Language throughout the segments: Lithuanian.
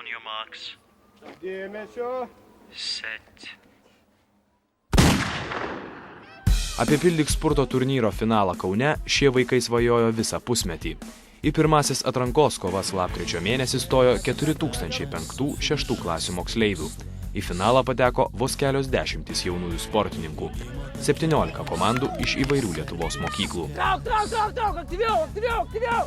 On your marks. Dėmesio. Set. Apie Pildyk Spurto turnyro finalą Kaune šie vaikai svajojo visą pusmetį. Į pirmasis atrankos kovas lapkričio mėnesį stojo 4005-6 klasių moksleivių. Į finalą pateko vos kelios dešimtys jaunųjų sportininkų. 17 komandų iš įvairių Lietuvos mokyklų. Aktyviau!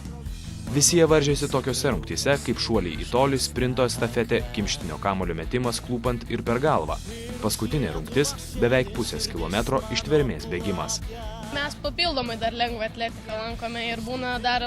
Visi jie varžėsi tokiose rungtyse, kaip šuoliai į tolį, sprinto estafetė, kimštinio kamuolio metimas klūpant ir per galvą. Paskutinė rungtis – beveik pusės kilometro ištvermės bėgimas. Mes papildomai dar lengvą atletiką lankome ir būna dar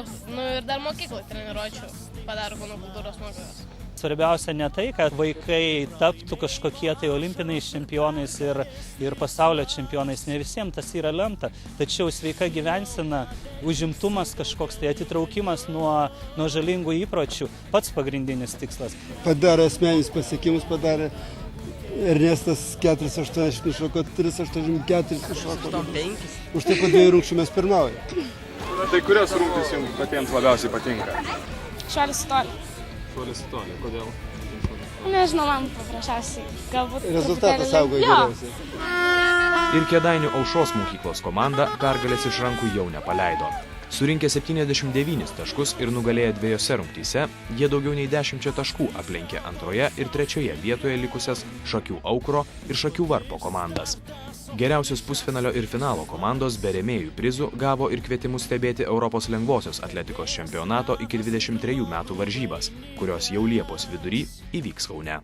mokyklai treniruočių padaro kūno kultūros mokytojos. Svarbiausia ne tai, kad vaikai taptų kažkokie tai olimpiniais čempionais ir pasaulio čempionais, ne visiems tas yra lemta, tačiau sveika gyvensena, užimtumas kažkoks, tai atitraukimas nuo žalingų įpročių, pats pagrindinis tikslas. Padarė asmeninius pasiekimus, padarė Ernestas 4,80 nušoko, 3,84 nušoko. Už tai po 2 rungčių mes pirmaujame. Tai kurios rungtys jums patiems labiausiai patinka? Šuolis į tolį. Šuolis į tolį, kodėl? Nežinau, man paprasčiausiai. Galbūt Rezultatas augo geriausiai. Ir Kėdainių Aušros mokyklos komanda pergalės iš rankų jau nepaleido. Surinkę 79 taškus ir nugalėję 2 rungtyse, jie daugiau nei 10 taškų aplenkė antroje ir trečioje vietoje likusias Šakių Aukro ir Šakių Varpo komandas. Geriausios pusfinalio ir finalo komandos be rėmėjų prizų gavo ir kvietimus stebėti Europos lengvosios atletikos čempionato iki 23 metų varžybas, kurios jau Liepos vidury įvyks Kaune.